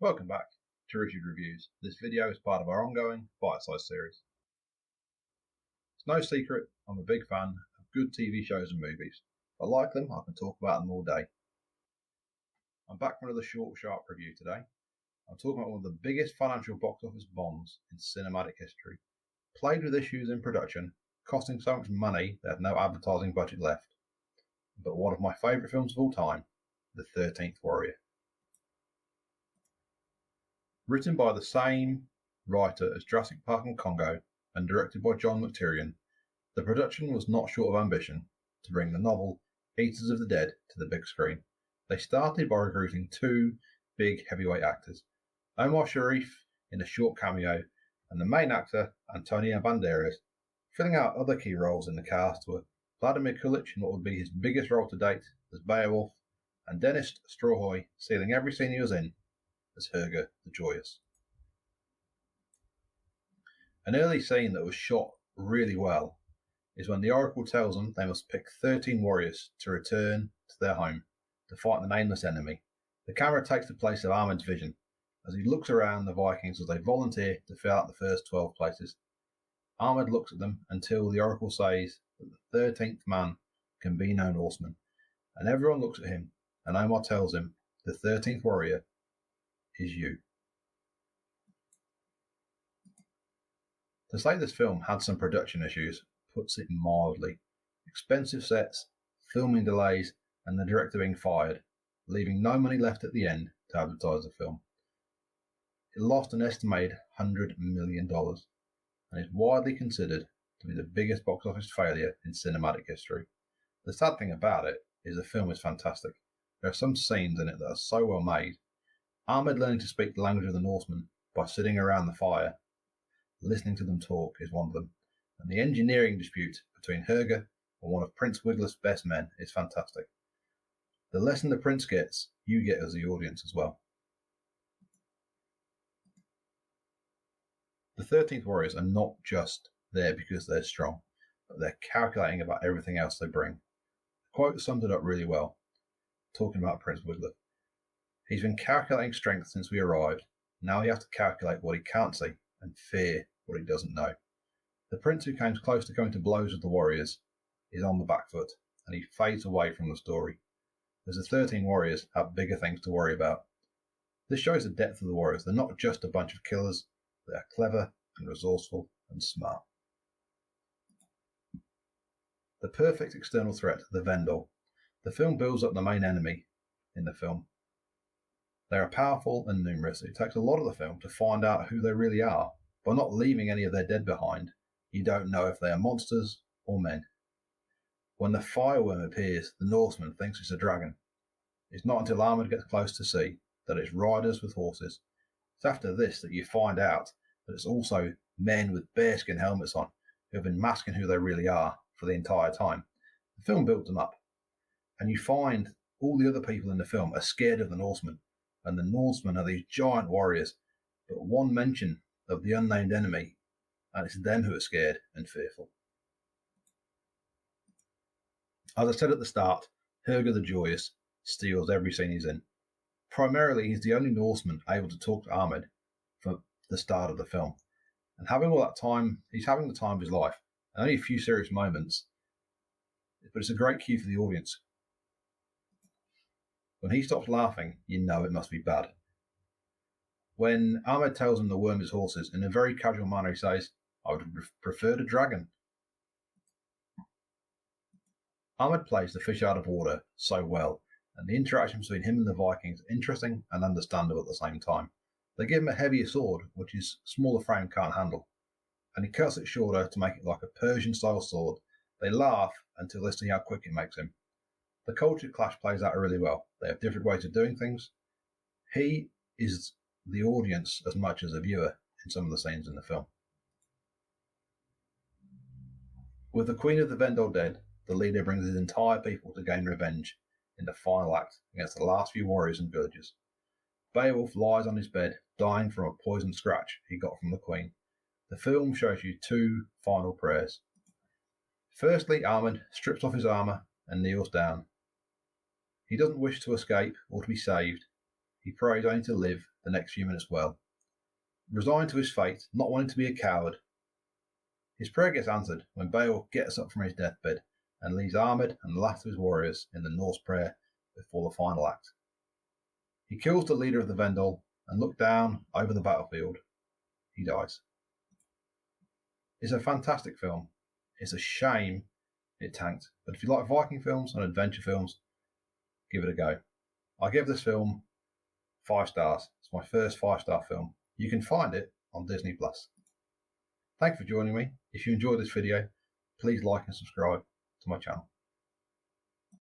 Welcome back to Richard Reviews. This video is part of our ongoing bite-sized series. It's no secret I'm a big fan of good TV shows and movies. If I like them, I can talk about them all day. I'm back for another short, sharp review today. I'm talking about one of the biggest financial box office bombs in cinematic history. Played with issues in production, costing so much money they had no advertising budget left. But one of my favourite films of all time, The 13th Warrior. Written by the same writer as Jurassic Park and Congo and directed by John McTiernan, the production was not short of ambition to bring the novel Eaters of the Dead to the big screen. They started by recruiting two big heavyweight actors, Omar Sharif in a short cameo and the main actor, Antonio Banderas. Filling out other key roles in the cast were Vladimir Kulich in what would be his biggest role to date as Beowulf, and Dennis Strawhoy sealing every scene he was in as Herger the Joyous. An early scene that was shot really well is when the Oracle tells them they must pick 13 warriors to return to their home to fight the nameless enemy. The camera takes the place of Ahmed's vision as he looks around the Vikings as they volunteer to fill out the first 12 places. Ahmed looks at them until the Oracle says that the 13th man can be no Norseman, and everyone looks at him, and Omar tells him the 13th warrior is you. To say this film had some production issues puts it mildly. Expensive sets, filming delays, and the director being fired, leaving no money left at the end to advertise the film. It lost an estimated $100 million and is widely considered to be the biggest box office failure in cinematic history. The sad thing about it is the film is fantastic. There are some scenes in it that are so well made. Ahmed learning to speak the language of the Norsemen by sitting around the fire, listening to them talk, is one of them. And the engineering dispute between Herger and one of Prince Wiglaf's best men is fantastic. The lesson the prince gets, you get as the audience as well. The 13th Warriors are not just there because they're strong, but they're calculating about everything else they bring. The quote summed it up really well, talking about Prince Wiglaf. He's been calculating strength since we arrived. Now he has to calculate what he can't see and fear what he doesn't know. The prince who came close to going to blows with the warriors is on the back foot, and he fades away from the story, as the 13 warriors have bigger things to worry about. This shows the depth of the warriors. They're not just a bunch of killers. They are clever and resourceful and smart. The perfect external threat, the Vendel. The film builds up the main enemy in the film. They are powerful and numerous. It takes a lot of the film to find out who they really are. By not leaving any of their dead behind, you don't know if they are monsters or men. When the fireworm appears, the Norseman thinks it's a dragon. It's not until Ahmed gets close to see that it's riders with horses. It's after this that you find out that it's also men with bearskin helmets on who have been masking who they really are for the entire time. The film builds them up, and you find all the other people in the film are scared of the Norsemen. And the Norsemen are these giant warriors, but one mention of the unnamed enemy, and it's them who are scared and fearful. As I said at the start, Herger the Joyous steals every scene he's in. Primarily, he's the only Norseman able to talk to Ahmed for the start of the film. And having all that time, he's having the time of his life, and only a few serious moments, but it's a great cue for the audience. When he stops laughing, you know it must be bad. When Ahmed tells him the worm is horses, in a very casual manner he says, I would have preferred a dragon. Ahmed plays the fish out of water so well, and the interaction between him and the Vikings is interesting and understandable at the same time. They give him a heavier sword, which his smaller frame can't handle, and he cuts it shorter to make it like a Persian-style sword. They laugh until they see how quick it makes him. The culture clash plays out really well. They have different ways of doing things. He is the audience as much as a viewer in some of the scenes in the film. With the Queen of the Vendel dead, the leader brings his entire people to gain revenge in the final act against the last few warriors and villagers. Beowulf lies on his bed, dying from a poisoned scratch he got from the Queen. The film shows you two final prayers. Firstly, Ahmed strips off his armour and kneels down. He doesn't wish to escape or to be saved. He prays only to live the next few minutes well. Resigned to his fate, not wanting to be a coward, his prayer gets answered when Beowulf gets up from his deathbed and leaves Ahmed and the last of his warriors in the Norse prayer before the final act. He kills the leader of the Vendel and looks down over the battlefield. He dies. It's a fantastic film. It's a shame it tanked, but if you like Viking films and adventure films, give it a go. I give this film 5 stars. It's my first 5-star film. You can find it on Disney+. Thanks for joining me. If you enjoyed this video, please like and subscribe to my channel.